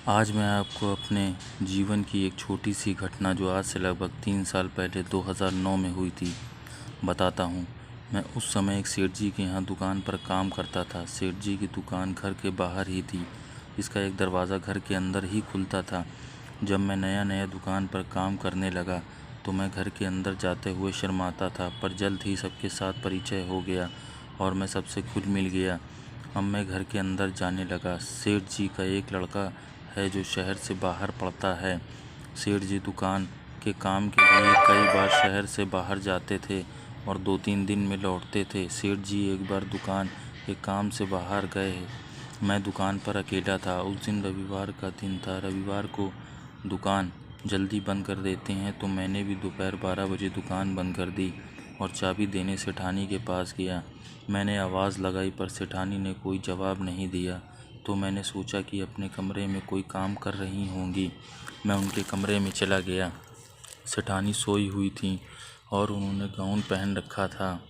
आज मैं आपको अपने जीवन की एक छोटी सी घटना जो आज से लगभग 3 साल पहले 2009 में हुई थी बताता हूँ। मैं उस समय एक सेठ जी के यहाँ दुकान पर काम करता था। सेठ जी की दुकान घर के बाहर ही थी। इसका एक दरवाज़ा घर के अंदर ही खुलता था। जब मैं नया नया दुकान पर काम करने लगा तो मैं घर के अंदर जाते हुए शर्माता था, पर जल्द ही सबके साथ परिचय हो गया और मैं सबसे घुल मिल गया। अब मैं घर के अंदर जाने लगा। सेठ जी का एक लड़का है जो शहर से बाहर पढ़ता है। सेठ जी दुकान के काम के लिए कई बार शहर से बाहर जाते थे और 2-3 दिन में लौटते थे। सेठ जी एक बार दुकान के काम से बाहर गए। मैं दुकान पर अकेला था। उस दिन रविवार का दिन था। रविवार को दुकान जल्दी बंद कर देते हैं, तो मैंने भी दोपहर 12 बजे दुकान बंद कर दी और चाबी देने सेठानी के पास गया। मैंने आवाज़ लगाई पर सेठानी ने कोई जवाब नहीं दिया, तो मैंने सोचा कि अपने कमरे में कोई काम कर रही होंगी। मैं उनके कमरे में चला गया। सेठानी सोई हुई थी और उन्होंने गाउन पहन रखा था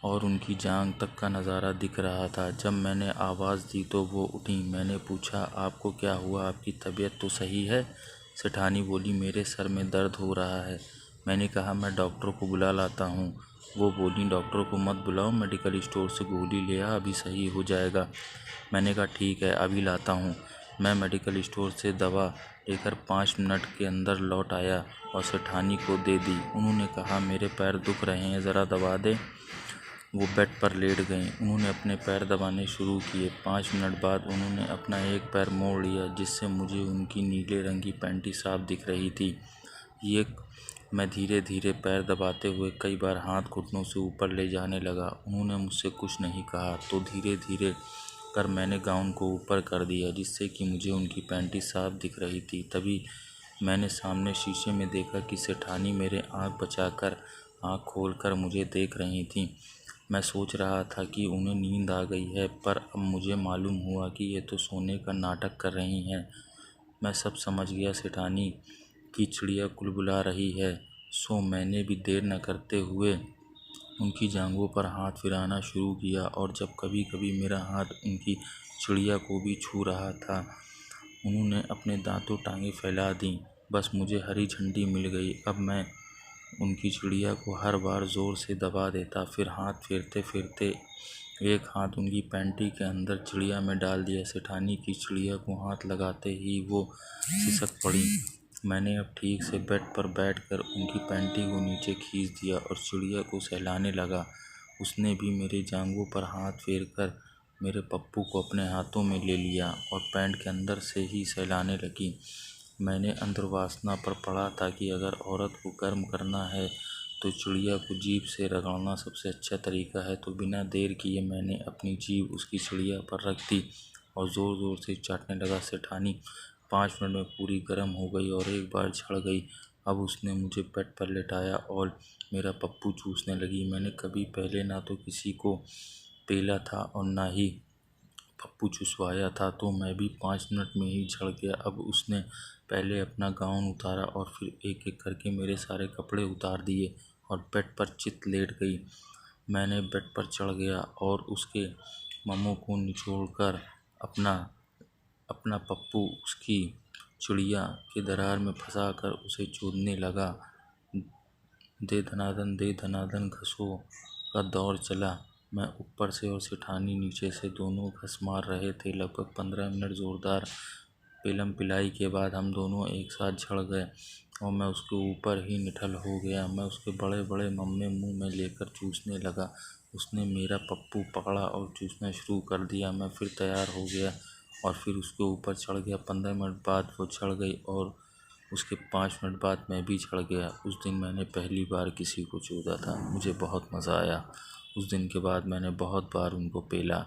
और उनकी जांघ तक का नज़ारा दिख रहा था। जब मैंने आवाज़ दी तो वो उठी। मैंने पूछा, आपको क्या हुआ? आपकी तबीयत तो सही है? सेठानी बोली, मेरे सर में दर्द हो रहा है। मैंने कहा, मैं डॉक्टर को बुला लाता हूँ। वो बोली, डॉक्टर को मत बुलाओ, मेडिकल स्टोर से गोली ले आ, अभी सही हो जाएगा। मैंने कहा, ठीक है, अभी लाता हूँ। मैं मेडिकल स्टोर से दवा लेकर 5 मिनट के अंदर लौट आया और सेठानी को दे दी। उन्होंने कहा, मेरे पैर दुख रहे हैं, ज़रा दबा दे। वो बेड पर लेट गईं। उन्होंने अपने पैर दबाने शुरू किए। 5 मिनट बाद उन्होंने अपना एक पैर मोड़ लिया, जिससे मुझे उनकी नीले रंग की पैंटी साफ दिख रही थी। ये मैं धीरे धीरे पैर दबाते हुए कई बार हाथ घुटनों से ऊपर ले जाने लगा। उन्होंने मुझसे कुछ नहीं कहा, तो धीरे धीरे कर मैंने गाउन को ऊपर कर दिया, जिससे कि मुझे उनकी पैंटी साफ दिख रही थी। तभी मैंने सामने शीशे में देखा कि सेठानी मेरे आँख बचाकर आँख खोलकर मुझे देख रही थीं। मैं सोच रहा था कि उन्हें नींद आ गई है, पर अब मुझे मालूम हुआ कि ये तो सोने का नाटक कर रही हैं। मैं सब समझ गया। सेठानी की चिड़िया कुलबुला रही है। सो मैंने भी देर न करते हुए उनकी जांघों पर हाथ फिराना शुरू किया, और जब कभी कभी मेरा हाथ उनकी चिड़िया को भी छू रहा था, उन्होंने अपने दांतों टांगें फैला दीं। बस मुझे हरी झंडी मिल गई। अब मैं उनकी चिड़िया को हर बार ज़ोर से दबा देता, फिर हाथ फेरते फेरते एक हाथ उनकी पैंटी के अंदर चिड़िया में डाल दिया। सेठानी की चिड़िया को हाथ लगाते ही वो सिसक पड़ी। मैंने अब ठीक से बेड पर बैठकर उनकी पैंटी को नीचे खींच दिया और चिड़िया को सहलाने लगा। उसने भी मेरी जांघों पर हाथ फेरकर मेरे पप्पू को अपने हाथों में ले लिया और पैंट के अंदर से ही सहलाने लगी। मैंने अंतर्वासना पर पढ़ा था कि अगर औरत को गर्म करना है तो चिड़िया को जीभ से रगड़ना सबसे अच्छा तरीका है। तो बिना देर किए मैंने अपनी जीभ उसकी चिड़िया पर रख दी और ज़ोर ज़ोर से चाटने लगा। सेठानी 5 मिनट में पूरी गर्म हो गई और एक बार झड़ गई। अब उसने मुझे बेड पर लेटाया और मेरा पप्पू चूसने लगी। मैंने कभी पहले ना तो किसी को पेला था और ना ही पप्पू चुसवाया था, तो मैं भी 5 मिनट में ही झड़ गया। अब उसने पहले अपना गाउन उतारा और फिर एक एक करके मेरे सारे कपड़े उतार दिए और बेड पर चित लेट गई। मैंने बेड पर चढ़ गया और उसके मम्मों को निचोड़कर अपना अपना पप्पू उसकी चिड़िया के दरार में फंसाकर उसे चूदने लगा। दे धनादन घसों का दौर चला। मैं ऊपर से और सेठानी नीचे से दोनों घस मार रहे थे। लगभग 15 मिनट ज़ोरदार पेलम पिलाई के बाद हम दोनों एक साथ झड़ गए और मैं उसके ऊपर ही निठल हो गया। मैं उसके बड़े बड़े मम्मे मुंह में लेकर चूसने लगा। उसने मेरा पप्पू पकड़ा और चूसना शुरू कर दिया। मैं फिर तैयार हो गया और फिर उसके ऊपर चढ़ गया। 15 मिनट बाद वो चढ़ गई और उसके 5 मिनट बाद मैं भी चढ़ गया। उस दिन मैंने पहली बार किसी को चूदा था। मुझे बहुत मज़ा आया। उस दिन के बाद मैंने बहुत बार उनको पेला।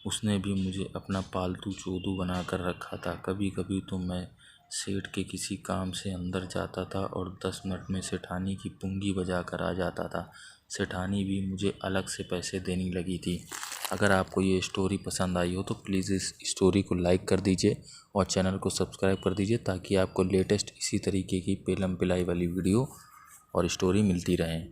उसने भी मुझे अपना पालतू चोदू बना कर रखा था। कभी कभी तो मैं सेठ के किसी काम से अंदर जाता था और 10 मिनट में सेठानी की पुंगी बजा कर आ जाता था। सेठानी भी मुझे अलग से पैसे देने लगी थी। अगर आपको ये स्टोरी पसंद आई हो तो प्लीज़ इस स्टोरी को लाइक कर दीजिए और चैनल को सब्सक्राइब कर दीजिए, ताकि आपको लेटेस्ट इसी तरीके की पेलम पिलाई वाली वीडियो और स्टोरी मिलती रहें।